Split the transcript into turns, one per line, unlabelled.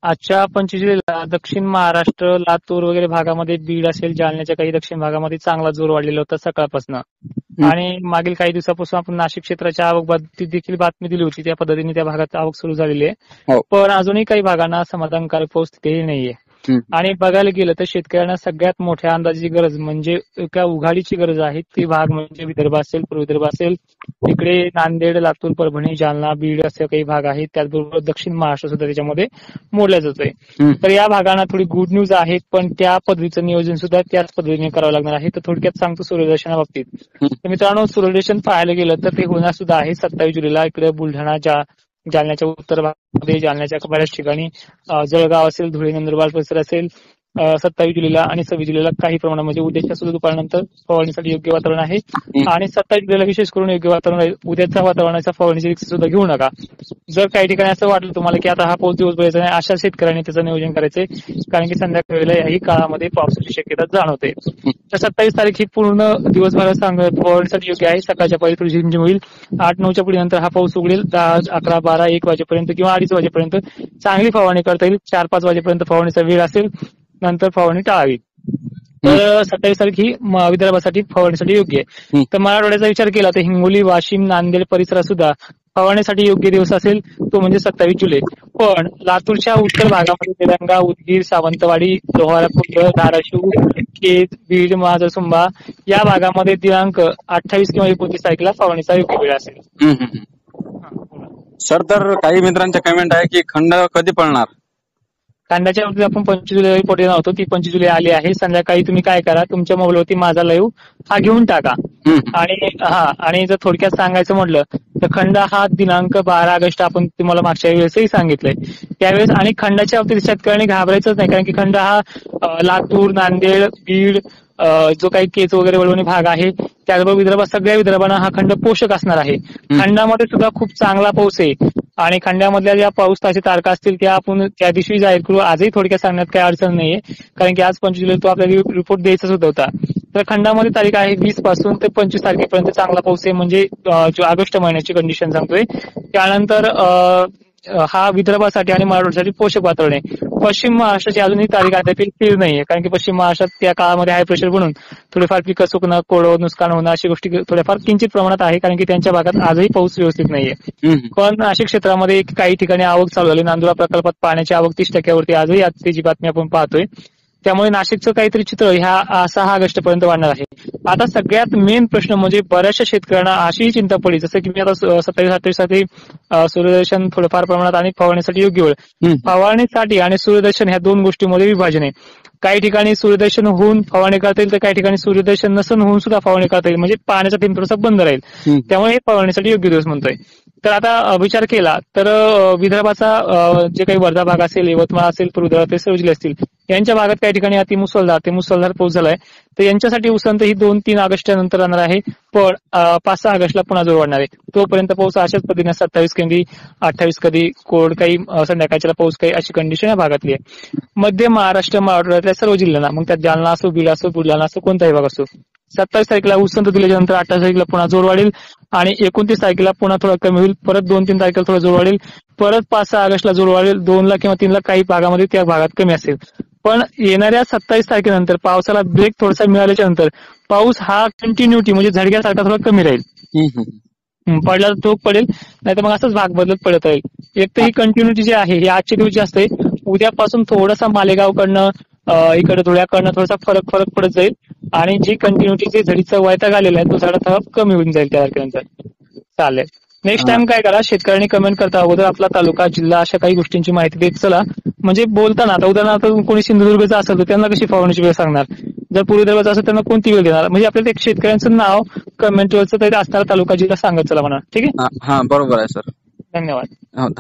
आजच्या 25 जुलैला दक्षिण महाराष्ट्र, लातूर वगैरे भागामध्ये, बीड असेल, जालन्याच्या काही दक्षिण भागामध्ये चांगला जोर वाढलेला होता सकाळपासून. आणि मागील काही दिवसापासून आपण नाशिक क्षेत्राच्या आवक बाबतीत देखील बातमी दिली होती. त्या पद्धतीने त्या भागात आवक सुरू झालेली आहे. पण अजूनही काही भागांना समाधानकारक पाऊस तिथेही नाहीये. आणि बघायला गेलं तर शेतकऱ्यांना सगळ्यात मोठ्या अंदाजाची गरज म्हणजे एका उघाडीची गरज आहे. ती भाग म्हणजे विदर्भ असेल, पूर्व विदर्भ असेल, इकडे नांदेड, लातूर, परभणी, जालना, बीड असे काही भाग आहेत. त्याचबरोबर दक्षिण महाराष्ट्र सुद्धा त्याच्यामध्ये मोडल्या जातोय. तर या भागांना थोडी गुड न्यूज आहे, पण त्या पद्धतीचं नियोजन सुद्धा त्याच पद्धतीने करावं लागणार आहे. तर थोडक्यात सांगतो सूर्यदर्शनाबाबतीत. तर मित्रांनो, सूर्यदर्शन पाहायला गेलं तर ते होणार सुद्धा आहे 27 जुलैला. इकडे बुलढाणा, जालन्याच्या उत्तर भागामध्ये, जालन्याच्या बऱ्याच ठिकाणी, जळगाव असेल, धुळे, नंदुरबार परिसर असेल 27 जुलैला. आणि 26 जुलैला काही प्रमाणामध्ये उद्याच्या सुद्धा दुपारनंतर फवारणीसाठी योग्य वातावरण आहे. आणि 27 जुलैला विशेष करून योग्य वातावरण आहे. उद्याच्या वातावरणाच्या फवारणीची रिस्क सुद्धा घेऊ नका. जर काही ठिकाणी असं वाटलं तुम्हाला की आता हा पाऊस दिवसभराचा नाही, अशा शेतकऱ्यांनी त्याचं नियोजन करायचंय, कारण की संध्याकाळीला याही काळामध्ये पावसाची शक्यता जाणवते. तर 27 तारीख ही पूर्ण दिवसभर फवारणीसाठी योग्य आहे. सकाळच्या पहिले थोडी झिमझिम होईल. 8-9च्या पुढे नंतर हा पाऊस उघडेल. 10, 11, 12, 1 वाजेपर्यंत किंवा 2:30 वाजेपर्यंत चांगली फवारणी करता येईल. 4-5 वाजेपर्यंत फवारणीचा वेळ असेल, नंतर फवारणी टाळावी. तर 27 तारीख ही विदर्भासाठी फवारणीसाठी योग्य आहे. तर मराठवाड्याचा विचार केला तर हिंगोली, वाशिम, नांदेड परिसरात सुद्धा फवारणीसाठी योग्य दिवस असेल तो म्हणजे 27 जुलै. पण लातूरच्या उत्तर भागामध्ये तेलंगा, उदगीर, सावंतवाडी, लोहारा खुर्द, धाराशिव, केज, बीड, माजलसुंबा या भागामध्ये दिनांक 28 किंवा 29 तारखेला फवारणीचा योग्य वेळ असेल.
सर, तर काही मित्रांच्या कमेंट आहे की खंड कधी पडणार?
कांद्याच्या बाबतीत आपण 25 जुलै रिपोर्ट देणार होतो. ती 25 जुलै आली आहे. संध्याकाळी तुम्ही काय करा, तुमच्या मोबाईलवरती माझा लाईव्ह हा घेऊन टाका. आणि जर थोडक्यात सांगायचं म्हटलं तर खंड हा दिनांक 12 ऑगस्ट आपण तुम्हाला मागच्या वेळेसही सांगितलंय त्यावेळेस. आणि खंडाच्या बाबतीत शेतकऱ्यांनी घाबरायचंच नाही, कारण की खंड हा लातूर, नांदेड, बीड, जो काही केज वगैरे वळवणी भाग आहे, त्याचबरोबर विदर्भात सगळ्या विदर्भांना हा खंड पोषक असणार आहे. खंडामध्ये सुद्धा खूप चांगला पाऊस आहे. आणि खंडामधल्या ज्या पाऊसाच्या तारखा असतील त्या आपण त्या दिवशी जाहीर करू. आजही थोडक्यात सांगण्यात काही अडचण नाहीये, कारण की आज 25 जुलै तो आपल्याला रिपोर्ट द्यायचाच होता. तर खंडामध्ये तारीख आहे 20 पासून ते 25 तारखेपर्यंत चांगला पाऊस आहे, म्हणजे जो ऑगस्ट महिन्याची कंडिशन सांगतोय. त्यानंतर हा विदर्भासाठी आणि मराठवाड्यासाठी पोषक वातावरण आहे. पश्चिम महाराष्ट्राची अजूनही तारीख अद्याप स्थिर नाहीये, कारण की पश्चिम महाराष्ट्रात त्या काळामध्ये हाय प्रेशर बनून थोडेफार पिकं सुकणं, कोरडं नुकसान होणं अशी गोष्टी थोड्याफार किंचित प्रमाणात आहे, कारण की त्यांच्या भागात आजही पाऊस व्यवस्थित नाहीये. पण नाशिक क्षेत्रामध्ये काही ठिकाणी आवक चालू झाली. नांदुरा प्रकल्पात पाण्याची आवक 30% आजही त्याची बातमी आपण पाहतोय. त्यामुळे नाशिकचं काहीतरी चित्र ह्या 6 ऑगस्ट पर्यंत वाढणार आहे. आता सगळ्यात मेन प्रश्न म्हणजे बऱ्याचशा शेतकऱ्यांना अशीही चिंता पडली, जसं की मी आता 27-28 साठी सूर्यदर्शन थोडंफार प्रमाणात आणि फवारणीसाठी योग्य वेळ. फवारणीसाठी आणि सूर्यदर्शन ह्या दोन गोष्टींमध्ये विभाजन आहे. काही ठिकाणी सूर्यदर्शन होऊन फवारणी करता येईल, तर काही ठिकाणी सूर्यदर्शन नसून होऊन सुद्धा फवारणी करता येईल, म्हणजे पाण्याचा थेंब थोडासा बंद राहील. त्यामुळे हे फवारणीसाठी योग्य दिवस म्हणतोय. तर आता विचार केला तर विदर्भाचा जे काही वर्धा भाग असेल, यवतमाळ असेल, पूर्व विदर्भ सर्व जिल्हे असतील, यांच्या भागात काही ठिकाणी अति मुसळधार पाऊस झालाय. तर यांच्यासाठी उसंत ही 2-3 ऑगस्ट नंतर राहणार आहे. पण 5-6 ऑगस्टला पुन्हा जोर वाढणार आहे. तोपर्यंत पाऊस अशाच पद्धतीने 27 कधी, 28 कधी, कोरड काही, संध्याकाळच्या पाऊस काही, अशी कंडिशन या भागातली आहे. मध्य महाराष्ट्र, मराठवाड्यातल्या सर्व जिल्ह्यांना, मग त्यात जालना असो, बीड असो, बुलढाणा असो, कोणताही भाग असो, 27 तारखेला उसंत दिल्याच्या नंतर 28 तारखेला पुन्हा जोर वाढेल. आणि 29 तारखेला पुन्हा थोडा कमी होईल. परत 2-3 तारखेला थोडा जोर वाढेल. परत 5-6 ऑगस्टला जोर वाढेल. 2ला किंवा 3ला काही भागामध्ये त्या भागात कमी असेल. पण येणाऱ्या 27 तारखेनंतर पावसाला ब्रेक थोडासा मिळाल्याच्या नंतर पाऊस हा कंटिन्युटी म्हणजे झडग्यासारखा थोडा कमी राहील. पडला तर तो पडेल, नाही तर मग असंच भाग बदलत पडत राहील. एक तर ही कंटिन्युटी जी आहे ही आजच्या दिवशी असते. उद्यापासून थोडासा मालेगावकडनं, इकडे धुळ्याकडनं थोडासा फरक पडत जाईल. आणि जी कंटिन्युटी जे झडीचा वैताग आलेला आहे तो थोडा कमी होऊन जाईल त्या तारखेनंतर. चालेल. नेक्स्ट टाइम काय करा, शेतकऱ्यांनी कमेंट करता अगोदर आपला तालुका, जिल्हा, अशा काही गोष्टींची माहिती देत चला. म्हणजे बोलताना आता उदाहरणार्थ कोणी सिंधुदुर्गचा असेल तर त्यांना कशी फवारणीची वेळ सांगणार, जर पूर्व विदर्भाचा असेल त्यांना कोणती वेळ देणार, म्हणजे आपल्याला एक शेतकऱ्यांचं नाव कमेंटवरचं तरी असणारा तालुका, जिल्हा सांगत चला म्हणा. ठीक आहे.
हा, बरोबर आहे सर.
धन्यवाद.